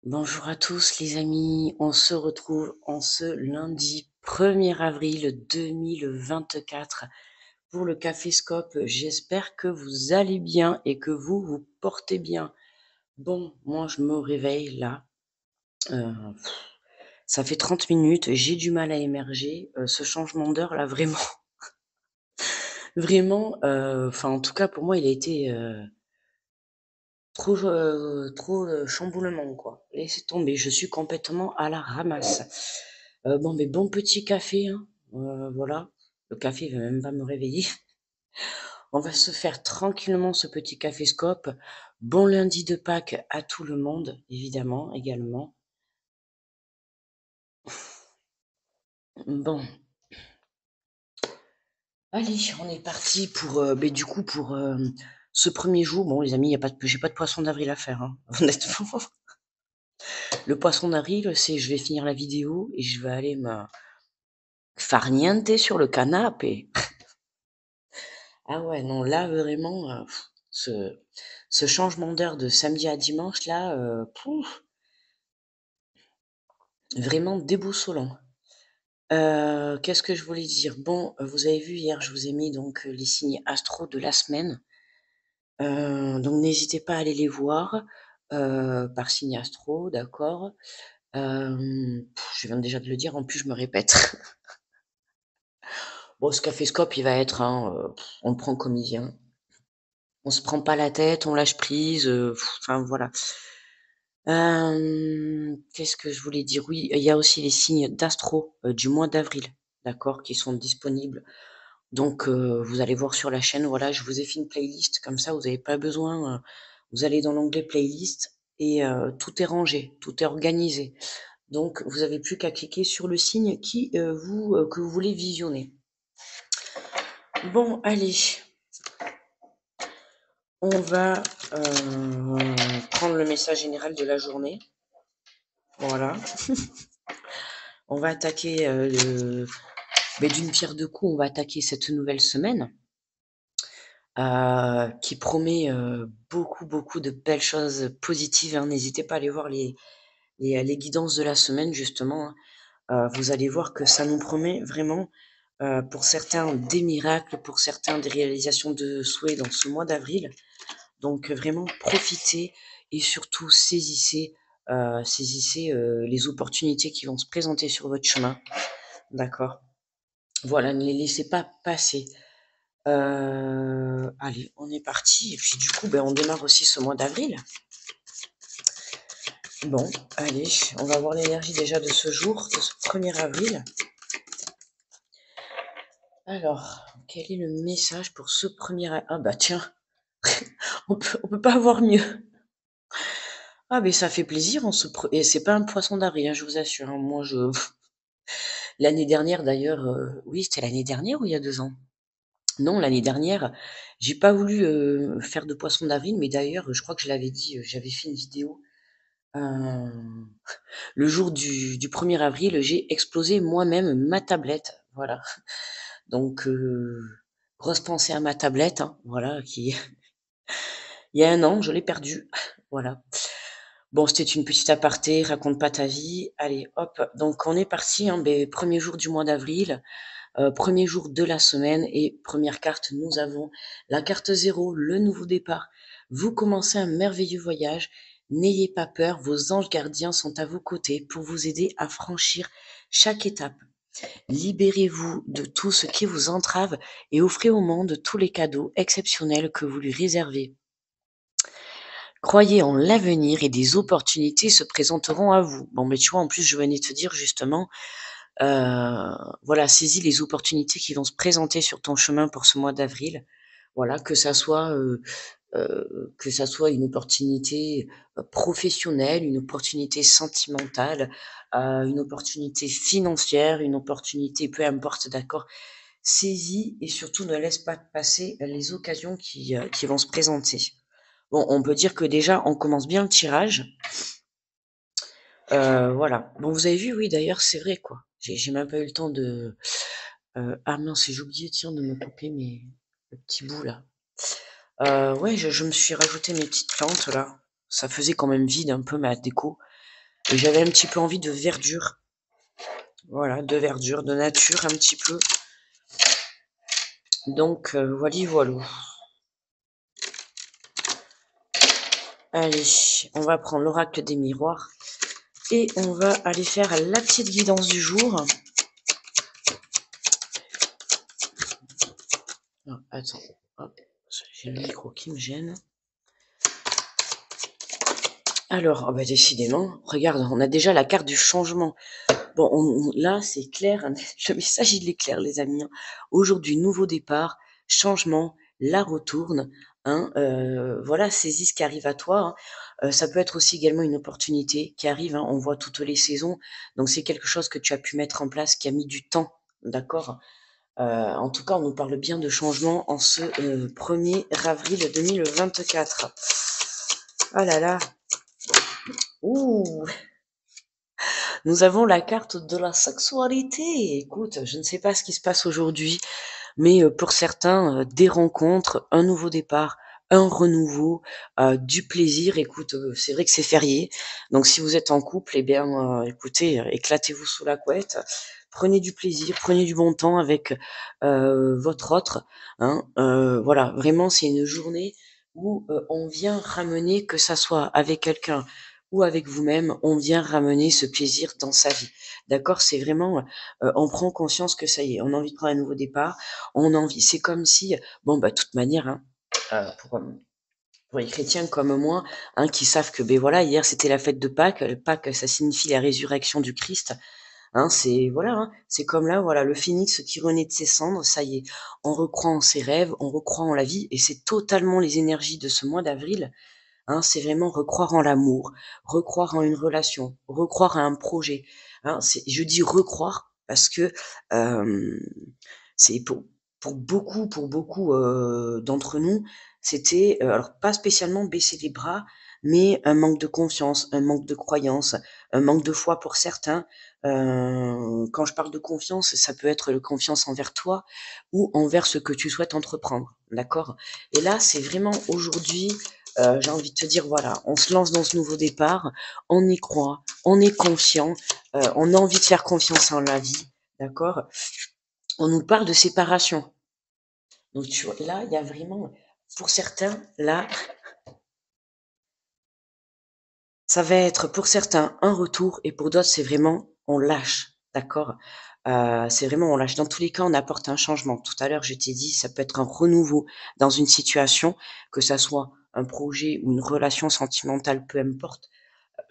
Bonjour à tous les amis, on se retrouve en ce lundi 1er avril 2024 pour le Café Scope. J'espère que vous allez bien et que vous vous portez bien. Bon, moi je me réveille là, euh, ça fait 30 minutes, j'ai du mal à émerger. Ce changement d'heure là, vraiment, vraiment, enfin en tout cas pour moi il a été trop chamboulement, quoi. Laissez tomber, je suis complètement à la ramasse. Bon, mais bon petit café, hein. Voilà. Le café va même pas me réveiller. On va se faire tranquillement ce petit café scope. Bon lundi de Pâques à tout le monde, évidemment, également. Bon, allez, on est parti pour, ben, du coup, pour ce premier jour. Bon, les amis, j'ai pas de poisson d'avril à faire, hein, honnêtement. Le poisson d'avril, c'est je vais finir la vidéo et je vais aller me farniente sur le canapé. Ah ouais, non, là vraiment, ce changement d'heure de samedi à dimanche là, pouf, vraiment déboussolant. Qu'est-ce que je voulais dire? Bon, vous avez vu hier, je vous ai mis donc, les signes astro de la semaine, donc n'hésitez pas à aller les voir, par signe astro, d'accord? Je viens déjà de le dire, en plus je me répète. Bon, ce caféscope, il va être, hein, on le prend comme il vient. On se prend pas la tête, on lâche prise, enfin voilà. Qu'est-ce que je voulais dire? Oui, il y a aussi les signes d'astro, du mois d'avril, d'accord? Qui sont disponibles. Donc, vous allez voir sur la chaîne, voilà, je vous ai fait une playlist, comme ça vous avez pas besoin, vous allez dans l'onglet playlist et tout est rangé, tout est organisé. Donc vous avez plus qu'à cliquer sur le signe que vous voulez visionner. Bon, allez, on va, prendre le message général de la journée. Voilà. On va attaquer, mais d'une pierre deux coups, on va attaquer cette nouvelle semaine, qui promet, beaucoup, beaucoup de belles choses positives, hein. N'hésitez pas à aller voir les guidances de la semaine justement, hein. Vous allez voir que ça nous promet vraiment, pour certains des miracles, pour certains des réalisations de souhaits dans ce mois d'avril. Donc vraiment profitez et surtout saisissez, les opportunités qui vont se présenter sur votre chemin, d'accord? Voilà, ne les laissez pas passer. Allez, on est parti et puis du coup, ben, on démarre aussi ce mois d'avril. Bon, allez, on va voir l'énergie déjà de ce jour, de ce 1er avril. Alors, quel est le message pour ce 1er avril? Ah bah tiens, on peut pas avoir mieux. Ah mais ça fait plaisir et c'est pas un poisson d'avril, hein, je vous assure, hein. Moi je l'année dernière d'ailleurs, oui, c'était l'année dernière ou il y a 2 ans? Non, l'année dernière, j'ai pas voulu, faire de poisson d'avril, mais d'ailleurs, je crois que je l'avais dit, j'avais fait une vidéo, hem, le jour du 1er avril, j'ai explosé moi-même ma tablette, voilà. Donc grosse pensée à ma tablette, hein, voilà, qui il y a 1 an, je l'ai perdue, voilà. Bon, c'était une petite aparté, raconte pas ta vie. Allez, hop, donc on est parti, hein, beh, 1er jour du mois d'avril, 1er jour de la semaine et première carte, nous avons la carte 0, le nouveau départ. Vous commencez un merveilleux voyage, n'ayez pas peur, vos anges gardiens sont à vos côtés pour vous aider à franchir chaque étape. Libérez-vous de tout ce qui vous entrave et offrez au monde tous les cadeaux exceptionnels que vous lui réservez. Croyez en l'avenir et des opportunités se présenteront à vous. Bon, mais tu vois, en plus, je venais de te dire justement, voilà, saisis les opportunités qui vont se présenter sur ton chemin pour ce mois d'avril. Voilà, que ça soit une opportunité professionnelle, une opportunité sentimentale, une opportunité financière, une opportunité, peu importe, d'accord. Saisis et surtout ne laisse pas passer les occasions qui vont se présenter. Bon, on peut dire que déjà, on commence bien le tirage. Voilà. Bon, vous avez vu, oui, d'ailleurs, c'est vrai, quoi. J'ai même pas eu le temps de... ah mince, j'ai oublié, tiens, de me couper le petit bout, là. Ouais, je me suis rajouté mes petites plantes, là. Ça faisait quand même vide un peu ma déco. Et j'avais un petit peu envie de verdure. Voilà, de verdure, de nature un petit peu. Donc, voilà, voilà. Allez, on va prendre l'oracle des miroirs. Et on va aller faire la petite guidance du jour. Non, attends, hop, j'ai le micro qui me gêne. Alors, oh bah décidément, regarde, on a déjà la carte du changement. Bon, là, c'est clair, le message, il est clair, les amis. Aujourd'hui, nouveau départ, changement, la retourne. Voilà, saisis ce qui arrive à toi. Ça peut être aussi également une opportunité qui arrive. On voit toutes les saisons. Donc, c'est quelque chose que tu as pu mettre en place, qui a mis du temps. D'accord. En tout cas, on nous parle bien de changement en ce 1er avril 2024. Ah là là. Ouh. Nous avons la carte de la sexualité. Écoute, je ne sais pas ce qui se passe aujourd'hui, mais pour certains, des rencontres, un nouveau départ, un renouveau, du plaisir. Écoute, c'est vrai que c'est férié, donc si vous êtes en couple, eh bien, écoutez, éclatez-vous sous la couette. Prenez du plaisir, prenez du bon temps avec, votre autre, voilà, vraiment, c'est une journée où, on vient ramener, que ça soit avec quelqu'un ou avec vous-même, on vient ramener ce plaisir dans sa vie. D'accord? C'est vraiment, on prend conscience que ça y est, on a envie de prendre un nouveau départ, on a envie, c'est comme si, bon, bah, de toute manière, pour les chrétiens comme moi, qui savent que, ben voilà, hier c'était la fête de Pâques. Pâques, ça signifie la résurrection du Christ. C'est voilà, c'est comme là, voilà, le phénix qui renaît de ses cendres. Ça y est, on recroit en ses rêves, on recroit en la vie, et c'est totalement les énergies de ce mois d'avril. C'est vraiment recroire en l'amour, recroire en une relation, recroire à un projet. Je dis recroire parce que euh, c'est pour beaucoup d'entre nous, c'était alors pas spécialement baisser les bras, mais un manque de confiance, un manque de croyance, un manque de foi pour certains. Quand je parle de confiance, ça peut être la confiance envers toi ou envers ce que tu souhaites entreprendre, d'accord? Et là, c'est vraiment aujourd'hui, j'ai envie de te dire, voilà, on se lance dans ce nouveau départ, on y croit, on est confiant, on a envie de faire confiance en la vie, d'accord? On nous parle de séparation. Donc, tu vois, là, il y a vraiment, pour certains, là, ça va être pour certains un retour et pour d'autres, c'est vraiment on lâche, d'accord? C'est vraiment on lâche. Dans tous les cas, on apporte un changement. Tout à l'heure, je t'ai dit, ça peut être un renouveau dans une situation, que ça soit un projet ou une relation sentimentale, peu importe.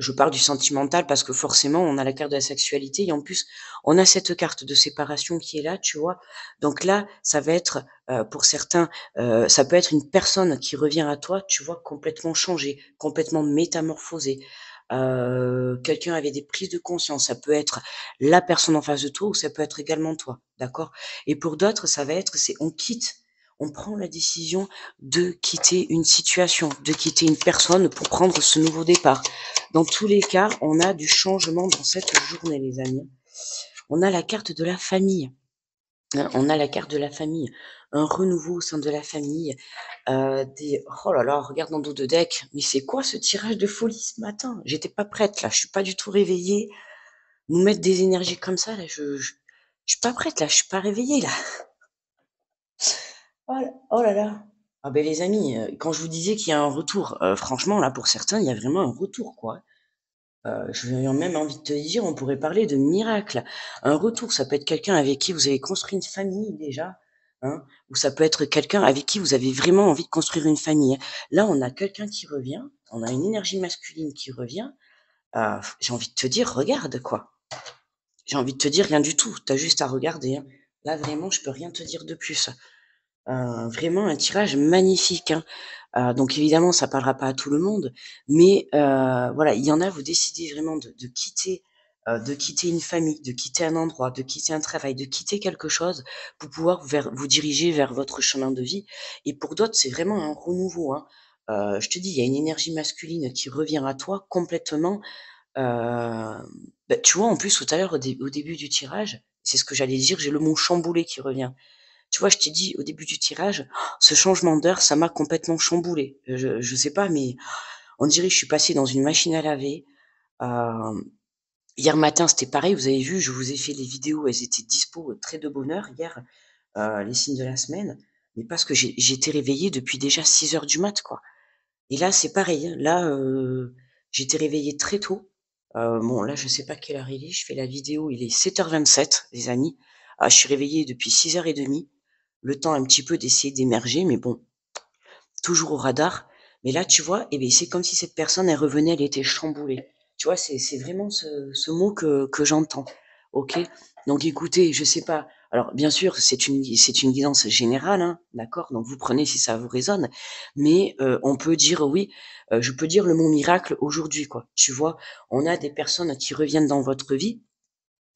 Je parle du sentimental parce que forcément, on a la carte de la sexualité et en plus, on a cette carte de séparation qui est là, tu vois? Donc là, ça va être, pour certains, ça peut être une personne qui revient à toi, tu vois, complètement changée, complètement métamorphosée. Quelqu'un avait des prises de conscience. Ça peut être la personne en face de toi ou ça peut être également toi, d'accord? Et pour d'autres, ça va être, c'est on prend la décision de quitter une situation, de quitter une personne pour prendre ce nouveau départ. Dans tous les cas, on a du changement dans cette journée, les amis. On a la carte de la famille. On a la carte de la famille, un renouveau au sein de la famille, oh là là, regarde dans dos de deck, mais c'est quoi ce tirage de folie ce matin? J'étais pas prête là, je suis pas du tout réveillée. Nous mettre des énergies comme ça là, je suis pas prête là, je suis pas réveillée là. Oh là là. Ah ben les amis, quand je vous disais qu'il y a un retour, franchement là pour certains, il y a vraiment un retour quoi. J'ai même envie de te dire, on pourrait parler de miracle. Un retour, ça peut être quelqu'un avec qui vous avez construit une famille déjà, ou ça peut être quelqu'un avec qui vous avez vraiment envie de construire une famille. Là, on a quelqu'un qui revient, on a une énergie masculine qui revient. J'ai envie de te dire, regarde quoi. J'ai envie de te dire rien du tout. T'as juste à regarder. Là, vraiment, je peux rien te dire de plus. Vraiment un tirage magnifique. Donc évidemment, ça parlera pas à tout le monde, mais voilà, il y en a, vous décidez vraiment de quitter une famille, de quitter un endroit, de quitter un travail, de quitter quelque chose pour pouvoir vous diriger vers votre chemin de vie. Et pour d'autres, c'est vraiment un renouveau. Je te dis, il y a une énergie masculine qui revient à toi complètement. Tu vois, en plus, tout à l'heure, au début du tirage, c'est ce que j'allais dire, j'ai le mot chamboulé qui revient. Tu vois, je t'ai dit au début du tirage, ce changement d'heure, ça m'a complètement chamboulé. Je sais pas, mais on dirait que je suis passée dans une machine à laver. Hier matin, c'était pareil, vous avez vu, je vous ai fait les vidéos, elles étaient dispo, très de bonne heure hier, les signes de la semaine, mais parce que j'étais réveillée depuis déjà 6 heures du mat, quoi. Et là, c'est pareil, hein, là, j'étais réveillée très tôt. Bon, là, je sais pas quelle heure il est, je fais la vidéo, il est 7h27, les amis. Ah, je suis réveillée depuis 6h30, le temps un petit peu d'essayer d'émerger, mais bon, toujours au radar. Mais là, tu vois, eh ben, c'est comme si cette personne, elle revenait, elle était chamboulée. Tu vois, c'est vraiment ce mot que j'entends. OK? Donc écoutez, je sais pas. Alors, bien sûr, c'est une guidance générale, hein, d'accord? Donc vous prenez si ça vous résonne. Mais on peut dire, oui, je peux dire le mot miracle aujourd'hui, quoi. Tu vois, on a des personnes qui reviennent dans votre vie.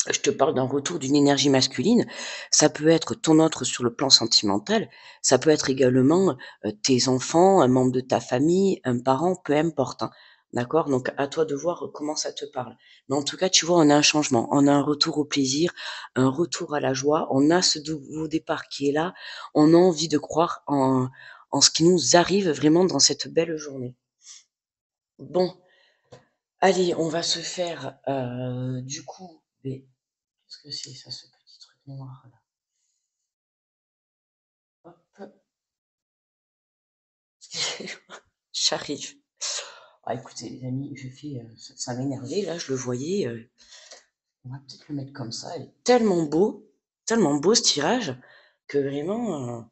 Je te parle d'un retour d'une énergie masculine. Ça peut être ton autre sur le plan sentimental. Ça peut être également tes enfants, un membre de ta famille, un parent, peu importe, hein. D'accord? Donc, à toi de voir comment ça te parle. Mais en tout cas, tu vois, on a un changement. On a un retour au plaisir, un retour à la joie. On a ce nouveau départ qui est là. On a envie de croire en ce qui nous arrive vraiment dans cette belle journée. Bon, allez, on va se faire du coup. Qu'est-ce que c'est ça, ce petit truc noir là? Hop, j'arrive. Ah, écoutez, les amis, ça m'énervait là, je le voyais. On va peut-être le mettre comme ça. Il est tellement beau ce tirage que vraiment.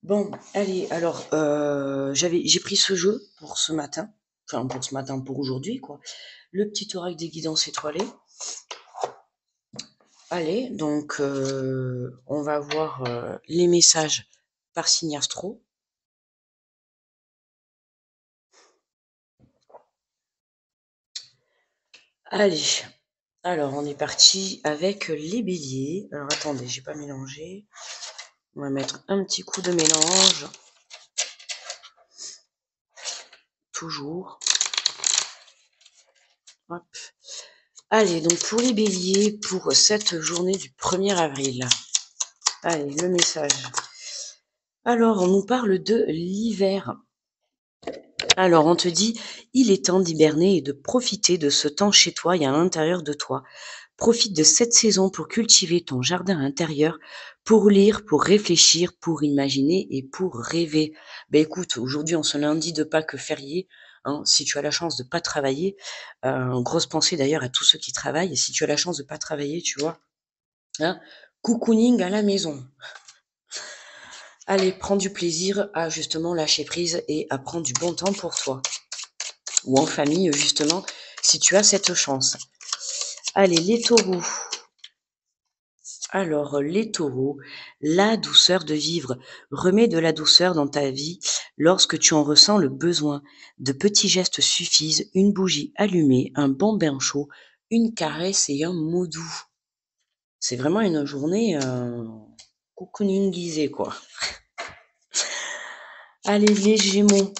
Bon, allez, alors j'ai pris ce jeu pour ce matin, enfin pour ce matin, pour aujourd'hui quoi. Le petit oracle des guidances étoilées. Allez, donc on va voir les messages par signe astro. Allez, alors on est parti avec les béliers. Alors attendez, j'ai pas mélangé. On va mettre un petit coup de mélange. Toujours. Hop. Allez, donc pour les béliers, pour cette journée du 1er avril. Allez, le message. Alors, on nous parle de l'hiver. Alors, on te dit, il est temps d'hiberner et de profiter de ce temps chez toi et à l'intérieur de toi. Profite de cette saison pour cultiver ton jardin intérieur, pour lire, pour réfléchir, pour imaginer et pour rêver. Ben écoute, aujourd'hui, en ce lundi de Pâques férié, hein, si tu as la chance de pas travailler, grosse pensée d'ailleurs à tous ceux qui travaillent, et si tu as la chance de pas travailler, tu vois, hein, cocooning à la maison. Allez, prends du plaisir à justement lâcher prise et à prendre du bon temps pour toi. Ou en famille, justement, si tu as cette chance. Allez, les taureaux. Alors, les taureaux, la douceur de vivre. Remets de la douceur dans ta vie lorsque tu en ressens le besoin. De petits gestes suffisent, une bougie allumée, un bon bain chaud, une caresse et un mot doux. C'est vraiment une journée cocooningisée, quoi. Allez, les gémeaux.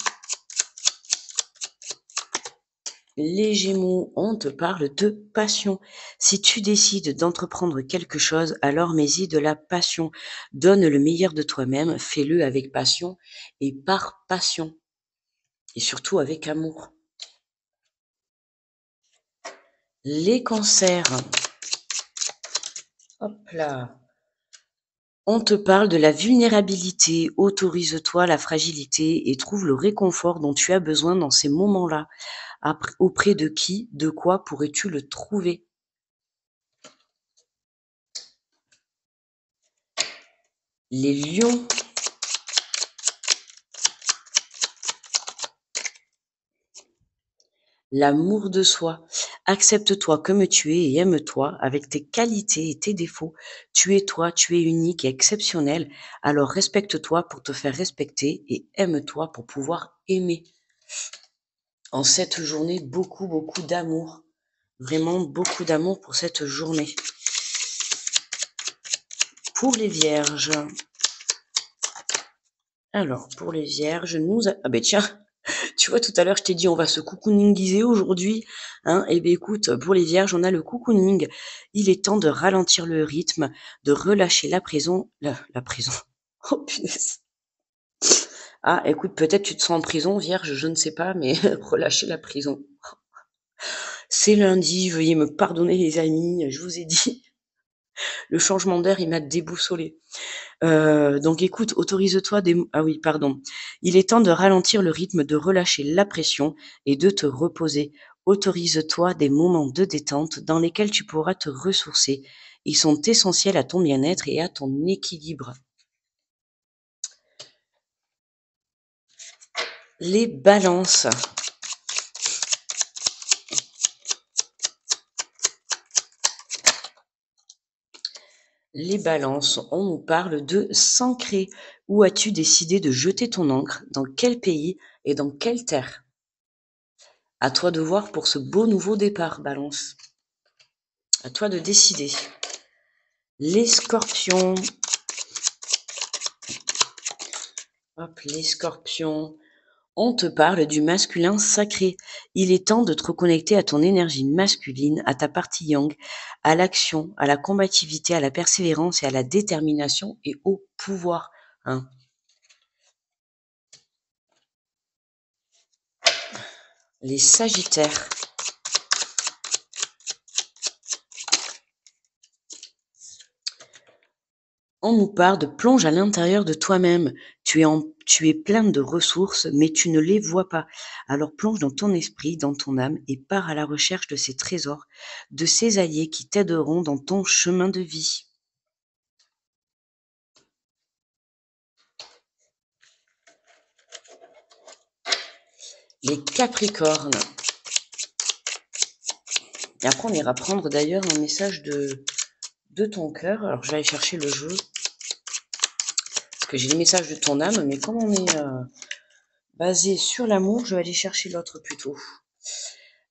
Les Gémeaux, on te parle de passion. Si tu décides d'entreprendre quelque chose, alors mets-y de la passion. Donne le meilleur de toi-même, fais-le avec passion et par passion. Et surtout avec amour. Les cancers. Hop là. On te parle de la vulnérabilité. Autorise-toi la fragilité et trouve le réconfort dont tu as besoin dans ces moments-là. Auprès de qui, de quoi pourrais-tu le trouver? Les lions. L'amour de soi. Accepte-toi comme tu es et aime-toi avec tes qualités et tes défauts. Tu es toi, tu es unique et exceptionnel. Alors respecte-toi pour te faire respecter et aime-toi pour pouvoir aimer. En cette journée, beaucoup, beaucoup d'amour. Vraiment beaucoup d'amour pour cette journée. Pour les vierges. Alors, pour les vierges, ah ben tiens, tu vois, tout à l'heure, je t'ai dit, on va se cocooningiser aujourd'hui. Hein. Eh bien, écoute, pour les vierges, on a le cocooning. Il est temps de ralentir le rythme, de relâcher la prison. La prison. Oh, punaise. Ah, écoute, peut-être tu te sens en prison, vierge, je ne sais pas, mais relâcher la prison. C'est lundi, veuillez me pardonner les amis, je vous ai dit, le changement d'heure, il m'a déboussolé. Donc écoute, autorise-toi des... Ah oui, pardon. Il est temps de ralentir le rythme, de relâcher la pression et de te reposer. Autorise-toi des moments de détente dans lesquels tu pourras te ressourcer. Ils sont essentiels à ton bien-être et à ton équilibre. Les balances. Les balances, on nous parle de s'ancrer. Où as-tu décidé de jeter ton encre? Dans quel pays et dans quelle terre? À toi de voir pour ce beau nouveau départ, balance. À toi de décider. Les scorpions. Hop, les scorpions. On te parle du masculin sacré. Il est temps de te reconnecter à ton énergie masculine, à ta partie yang, à l'action, à la combativité, à la persévérance et à la détermination et au pouvoir. Hein. Les sagittaires. On nous parle de plonge à l'intérieur de toi-même. Tu es plein de ressources, mais tu ne les vois pas. Alors plonge dans ton esprit, dans ton âme, et pars à la recherche de ces trésors, de ces alliés qui t'aideront dans ton chemin de vie. Les capricornes. Et après, on ira prendre d'ailleurs un message de ton cœur. Alors, je vais aller chercher le jeu. Parce que j'ai le message de ton âme, mais comme on est basé sur l'amour, je vais aller chercher l'autre plutôt.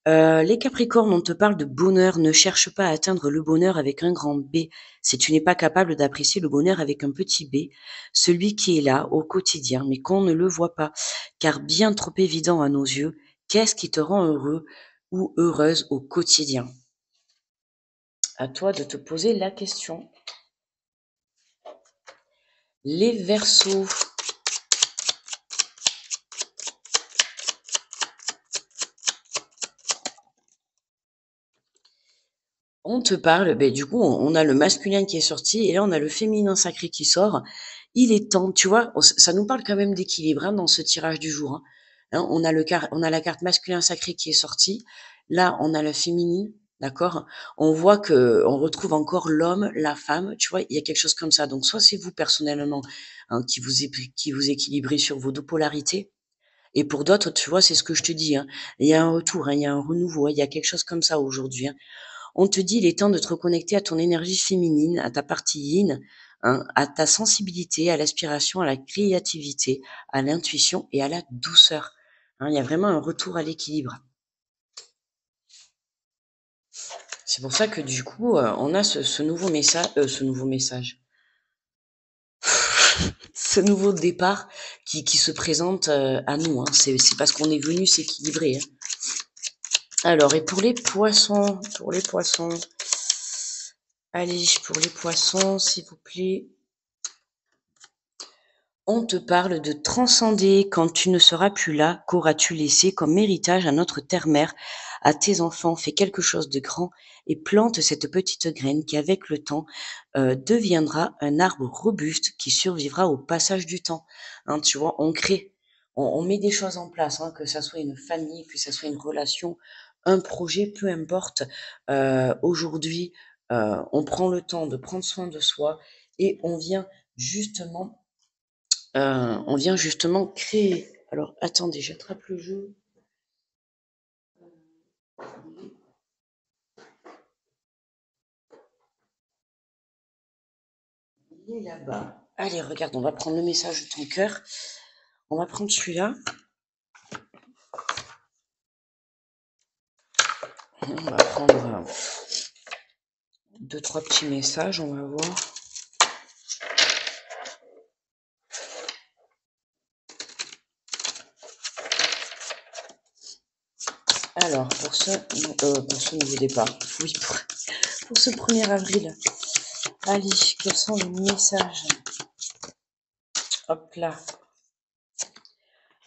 Les Capricornes, on te parle de bonheur. Ne cherche pas à atteindre le bonheur avec un grand B. Si tu n'es pas capable d'apprécier le bonheur avec un petit b, celui qui est là au quotidien, mais qu'on ne le voit pas, car bien trop évident à nos yeux, qu'est-ce qui te rend heureux ou heureuse au quotidien? À toi de te poser la question. Les Verseaux. On te parle, du coup, on a le masculin qui est sorti et là, on a le féminin sacré qui sort. Il est temps, tu vois, ça nous parle quand même d'équilibre hein, dans ce tirage du jour. Hein, on a la carte masculin sacré qui est sortie. Là, on a le féminin, d'accord? On voit que on retrouve encore l'homme, la femme, tu vois, il y a quelque chose comme ça. Donc, soit c'est vous personnellement hein, qui vous équilibrez sur vos deux polarités. Et pour d'autres, tu vois, c'est ce que je te dis. Hein, il y a un retour, hein, il y a un renouveau, hein, il y a quelque chose comme ça aujourd'hui. Hein. On te dit, il est temps de te reconnecter à ton énergie féminine, à ta partie yin, hein, à ta sensibilité, à l'aspiration, à la créativité, à l'intuition et à la douceur. Hein, il y a vraiment un retour à l'équilibre. C'est pour ça que du coup, on a ce nouveau message, ce nouveau départ qui se présente à nous. Hein. C'est parce qu'on est venu s'équilibrer. Hein. Alors, et pour les poissons, allez, pour les poissons, s'il vous plaît. On te parle de transcender quand tu ne seras plus là, qu'auras-tu laissé comme héritage à notre terre-mère, à tes enfants, fais quelque chose de grand et plante cette petite graine qui, avec le temps, deviendra un arbre robuste qui survivra au passage du temps. Hein, tu vois, on crée, on met des choses en place, hein, que ça soit une famille, que ça soit une relation, un projet, peu importe. Aujourd'hui, on prend le temps de prendre soin de soi et justement on vient justement créer. Alors, attendez, j'attrape le jeu. Il est là-bas. Allez, regarde, on va prendre le message de ton cœur. On va prendre celui-là. On va prendre deux, trois petits messages, on va voir. Alors, pour ce nouveau départ, oui, pour ce 1er avril, allez, quels sont les messages? Hop là.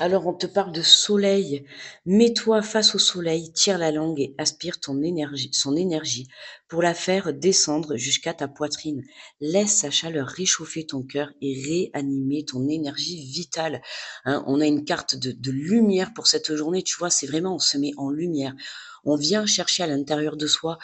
Alors, on te parle de soleil. Mets-toi face au soleil, tire la langue et aspire son énergie pour la faire descendre jusqu'à ta poitrine. Laisse sa chaleur réchauffer ton cœur et réanimer ton énergie vitale. Hein, on a une carte de lumière pour cette journée. Tu vois, c'est vraiment, on se met en lumière. On vient chercher à l'intérieur de soi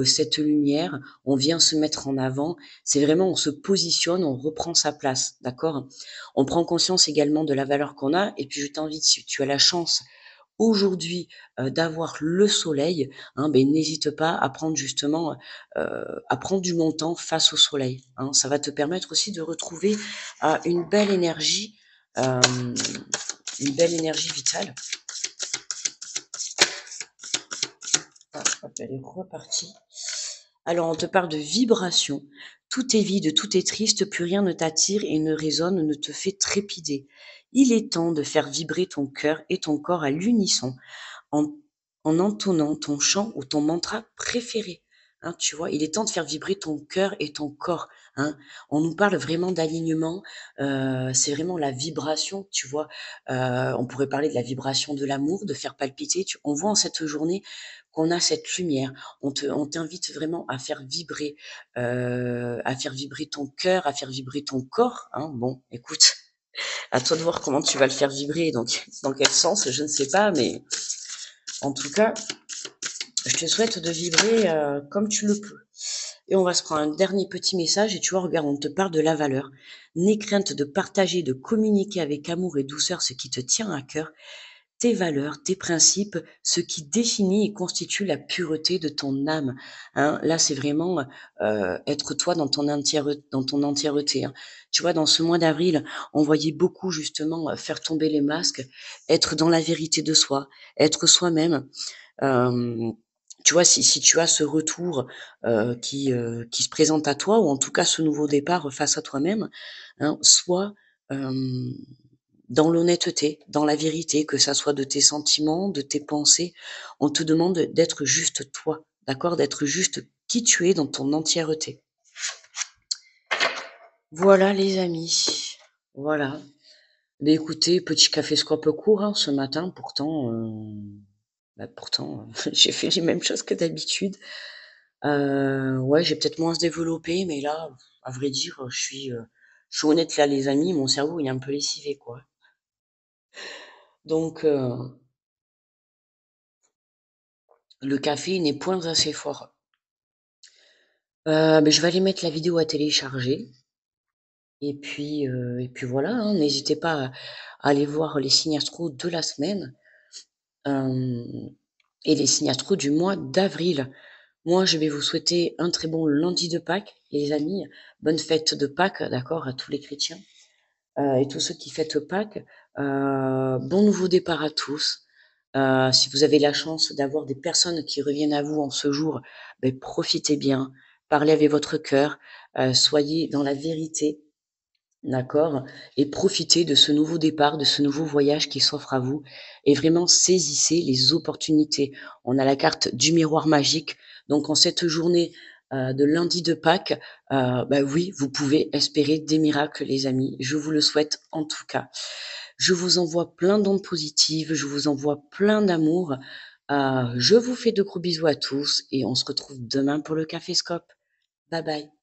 cette lumière. On vient se mettre en avant. C'est vraiment, on se positionne, on reprend sa place. D'accord? On prend conscience également de la valeur qu'on a et puis je t'invite, si tu as la chance aujourd'hui d'avoir le soleil, hein, ben, n'hésite pas à prendre justement, à prendre du bon temps face au soleil. Hein. Ça va te permettre aussi de retrouver euh, une belle énergie vitale. Ah, hop, elle est repartie. Alors, on te parle de vibration. Tout est vide, tout est triste, plus rien ne t'attire et ne résonne, ne te fait trépider. Il est temps de faire vibrer ton cœur et ton corps à l'unisson en, en entonnant ton chant ou ton mantra préféré. Hein, tu vois, il est temps de faire vibrer ton cœur et ton corps. Hein. On nous parle vraiment d'alignement. C'est vraiment la vibration, tu vois. On pourrait parler de la vibration de l'amour, de faire palpiter. On voit en cette journée qu'on a cette lumière. On t'invite vraiment à faire vibrer ton cœur, à faire vibrer ton corps. Hein. Bon, écoute, à toi de voir comment tu vas le faire vibrer. Donc, dans quel sens, je ne sais pas, mais en tout cas, je te souhaite de vibrer comme tu le peux. Et on va se prendre un dernier petit message et tu vois, regarde, on te parle de la valeur. N'aie crainte de partager, de communiquer avec amour et douceur ce qui te tient à cœur, tes valeurs, tes principes, ce qui définit et constitue la pureté de ton âme. Hein, là, c'est vraiment être toi dans ton entièreté. Hein. Tu vois, dans ce mois d'avril, on voyait beaucoup justement faire tomber les masques, être dans la vérité de soi, être soi-même. Euh, tu vois, si tu as ce retour qui se présente à toi, ou en tout cas ce nouveau départ face à toi-même, hein, sois dans l'honnêteté, dans la vérité, que ça soit de tes sentiments, de tes pensées. On te demande d'être juste toi, d'accord? D'être juste qui tu es dans ton entièreté. Voilà les amis, voilà. Mais écoutez, petit café scope court hein, ce matin, pourtant, j'ai fait les mêmes choses que d'habitude. Ouais, j'ai peut-être moins se développer, mais là, à vrai dire, je suis honnête là, les amis, mon cerveau il est un peu lessivé, quoi. Donc, le café n'est point assez fort. Ben, je vais aller mettre la vidéo à télécharger. Et puis voilà, hein, n'hésitez pas à aller voir les signes astro de la semaine et les signes astro du mois d'avril. Moi, je vais vous souhaiter un très bon lundi de Pâques, les amis. Bonne fête de Pâques, d'accord, à tous les chrétiens et tous ceux qui fêtent Pâques. Bon nouveau départ à tous. Si vous avez la chance d'avoir des personnes qui reviennent à vous en ce jour, ben, profitez bien, parlez avec votre cœur, soyez dans la vérité, d'accord, et profitez de ce nouveau départ, de ce nouveau voyage qui s'offre à vous, et vraiment saisissez les opportunités. On a la carte du miroir magique, donc en cette journée de lundi de Pâques, bah oui, vous pouvez espérer des miracles, les amis. Je vous le souhaite en tout cas. Je vous envoie plein d'ondes positives, je vous envoie plein d'amour. Je vous fais de gros bisous à tous et on se retrouve demain pour le Café Scope. Bye bye.